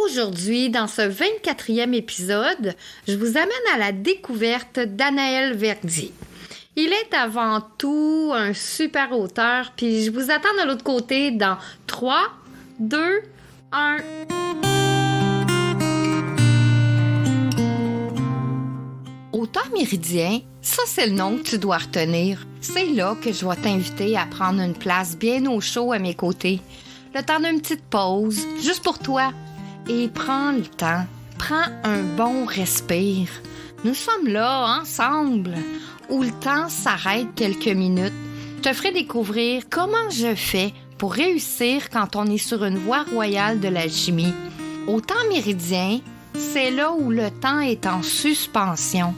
Aujourd'hui, dans ce 24e épisode, je vous amène à la découverte d'Anaël Verdier. Il est avant tout un super auteur, puis je vous attends de l'autre côté dans 3, 2, 1... Auteur méridien, ça c'est le nom que tu dois retenir. C'est là que je vais t'inviter à prendre une place bien au chaud à mes côtés. Le temps d'une petite pause, juste pour toi. Et prends le temps, prends un bon respire. Nous sommes là, ensemble, où le temps s'arrête quelques minutes. Je te ferai découvrir comment je fais pour réussir quand on est sur une voie royale de l'alchimie. Au temps méridien, c'est là où le temps est en suspension.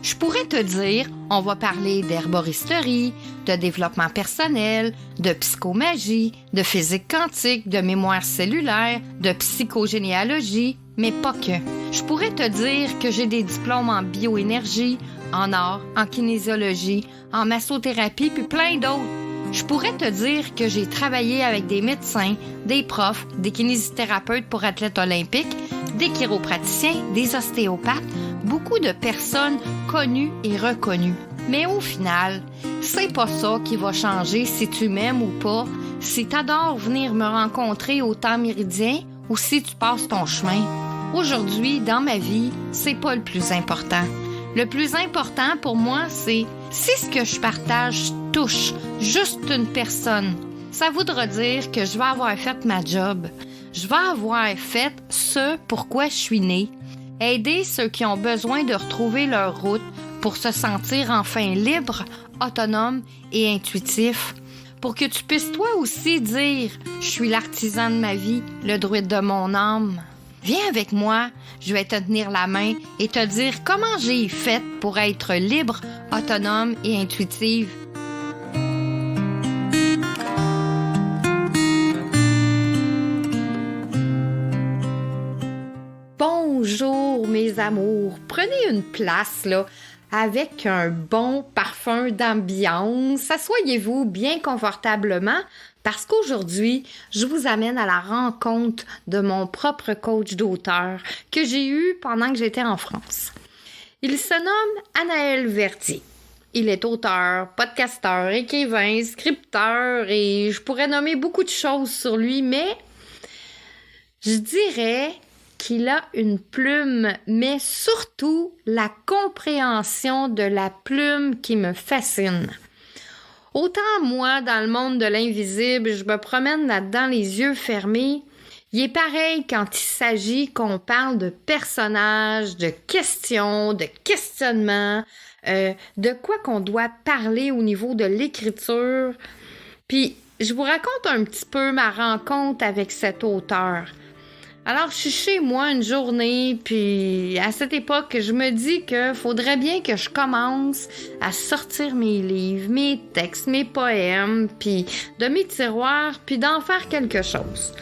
Je pourrais te dire, on va parler d'herboristerie, de développement personnel, de psychomagie, de physique quantique, de mémoire cellulaire, de psychogénéalogie, mais pas que. Je pourrais te dire que j'ai des diplômes en bioénergie, en art, en kinésiologie, en massothérapie, puis plein d'autres. Je pourrais te dire que j'ai travaillé avec des médecins, des profs, des kinésithérapeutes pour athlètes olympiques, des chiropraticiens, des ostéopathes, beaucoup de personnes connues et reconnues. Mais au final, c'est pas ça qui va changer si tu m'aimes ou pas, si t'adores venir me rencontrer au temps méridien ou si tu passes ton chemin. Aujourd'hui, dans ma vie, c'est pas le plus important. Le plus important pour moi, c'est si ce que je partage touche juste une personne, ça voudra dire que je vais avoir fait ma job. Je vais avoir fait ce pourquoi je suis née. Aider ceux qui ont besoin de retrouver leur route pour se sentir enfin libre, autonome et intuitif. Pour que tu puisses toi aussi dire « Je suis l'artisan de ma vie, le druide de mon âme ». Viens avec moi, je vais te tenir la main et te dire comment j'ai fait pour être libre, autonome et intuitive. Bonjour mes amours, prenez une place là avec un bon parfum d'ambiance. Asseyez-vous bien confortablement parce qu'aujourd'hui, je vous amène à la rencontre de mon propre coach d'auteur que j'ai eu pendant que j'étais en France. Il se nomme Anaël Verdier. Il est auteur, podcasteur, écrivain, scripteur et je pourrais nommer beaucoup de choses sur lui, mais je dirais qu'il a une plume, mais surtout la compréhension de la plume qui me fascine. Autant moi, dans le monde de l'invisible, je me promène là-dedans les yeux fermés, il est pareil quand il s'agit qu'on parle de personnages, de questions, de questionnements, de quoi qu'on doit parler au niveau de l'écriture. Puis, je vous raconte un petit peu ma rencontre avec cet auteur. Alors, je suis chez moi une journée, puis à cette époque, je me dis que faudrait bien que je commence à sortir mes livres, mes textes, mes poèmes, puis de mes tiroirs, puis d'en faire quelque chose.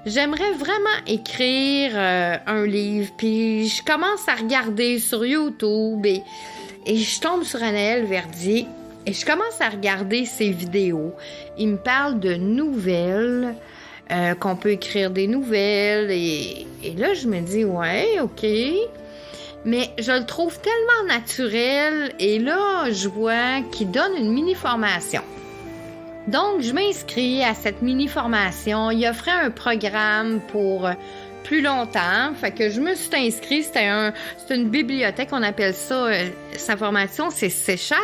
J'aimerais vraiment écrire un livre, puis je commence à regarder sur YouTube et je tombe sur Anaël Verdier et je commence à regarder ses vidéos. Il me parle de nouvelles, qu'on peut écrire des nouvelles et là je me dis ouais, ok, mais je le trouve tellement naturel et là je vois qu'il donne une mini-formation. Donc je m'inscris à cette mini-formation. Il offrait un programme pour plus longtemps, fait que je me suis inscrite. C'est une bibliothèque, on appelle ça, sa formation c'est CChat.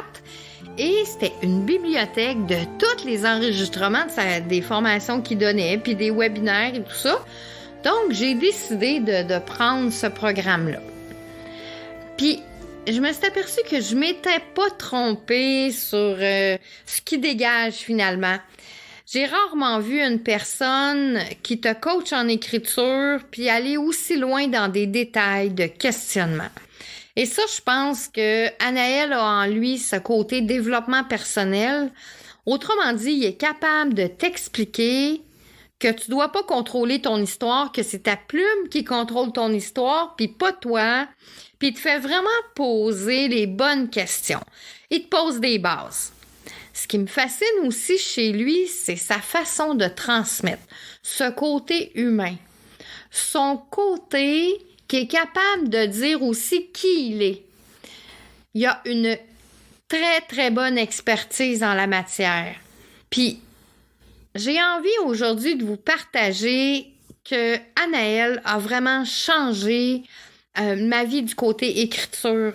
Et c'était une bibliothèque de tous les enregistrements des formations qu'il donnait, puis des webinaires et tout ça. Donc, j'ai décidé de prendre ce programme-là. Puis, je me suis aperçue que je m'étais pas trompée sur ce qui dégage finalement. J'ai rarement vu une personne qui te coach en écriture puis aller aussi loin dans des détails de questionnement. Et ça, je pense que Anaël a en lui ce côté développement personnel. Autrement dit, il est capable de t'expliquer que tu dois pas contrôler ton histoire, que c'est ta plume qui contrôle ton histoire, puis pas toi. Puis il te fait vraiment poser les bonnes questions. Il te pose des bases. Ce qui me fascine aussi chez lui, c'est sa façon de transmettre, ce côté humain. son côté qui est capable de dire aussi qui il est. Il a une très, très bonne expertise en la matière. Puis, j'ai envie aujourd'hui de vous partager que Anaëlle a vraiment changé ma vie du côté écriture.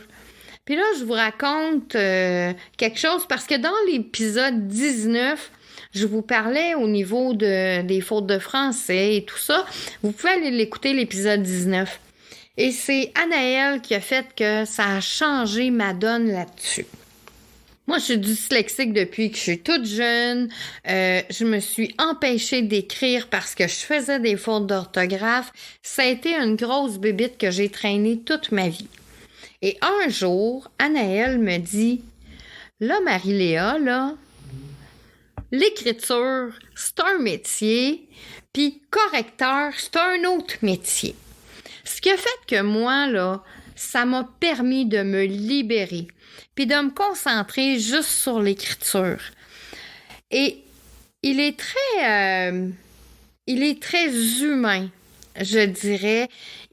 Puis là, je vous raconte quelque chose parce que dans l'épisode 19, je vous parlais au niveau des fautes de français et tout ça. Vous pouvez aller l'écouter, l'épisode 19. Et c'est Anaëlle qui a fait que ça a changé ma donne là-dessus. Moi, je suis dyslexique depuis que je suis toute jeune. Je me suis empêchée d'écrire parce que je faisais des fautes d'orthographe. Ça a été une grosse bébite que j'ai traînée toute ma vie. Et un jour, Anaëlle me dit « Là, Marie-Léa, là, l'écriture, c'est un métier, puis correcteur, c'est un autre métier. » Ce qui a fait que moi, là, ça m'a permis de me libérer, puis de me concentrer juste sur l'écriture. Et il est très humain, je dirais.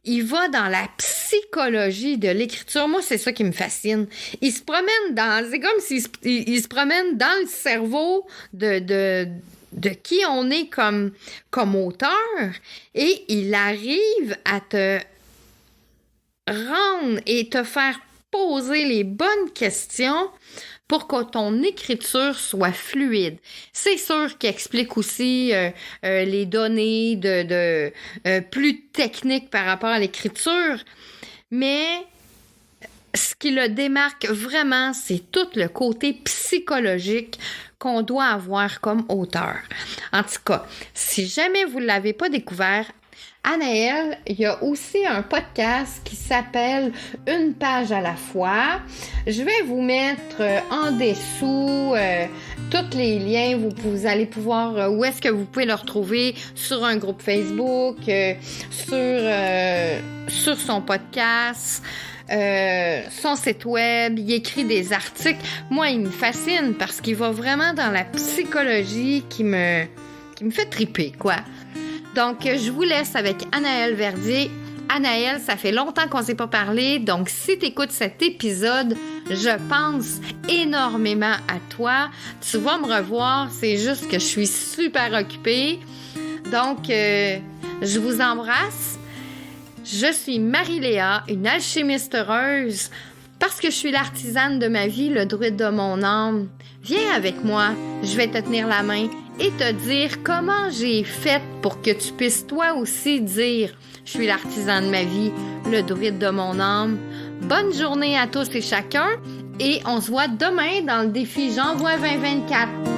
Il va dans la psychologie de l'écriture. Moi, c'est ça qui me fascine. C'est comme s'il se promène dans le cerveau de qui on est comme auteur, et il arrive à te rendre et te faire poser les bonnes questions pour que ton écriture soit fluide. C'est sûr qu'il explique aussi les données plus techniques par rapport à l'écriture, mais ce qui le démarque vraiment, c'est tout le côté psychologique qu'on doit avoir comme auteur. En tout cas, si jamais vous ne l'avez pas découvert, Anaëlle, il y a aussi un podcast qui s'appelle « Une page à la fois ». Je vais vous mettre en dessous tous les liens. Vous allez pouvoir, où est-ce que vous pouvez le retrouver, sur un groupe Facebook, sur son podcast, son site web. Il écrit des articles. Moi, il me fascine parce qu'il va vraiment dans la psychologie qui me fait triper, quoi. Donc, je vous laisse avec Anaëlle Verdier. Anaëlle, ça fait longtemps qu'on ne s'est pas parlé, donc si tu écoutes cet épisode, je pense énormément à toi. Tu vas me revoir, c'est juste que je suis super occupée. Donc, je vous embrasse. Je suis Marie-Léa, une alchimiste heureuse, parce que je suis l'artisane de ma vie, le druide de mon âme. Viens avec moi, je vais te tenir la main et te dire comment j'ai fait pour que tu puisses toi aussi dire « Je suis l'artisan de ma vie, le druide de mon âme ». Bonne journée à tous et chacun et on se voit demain dans le défi J'envoie 2024.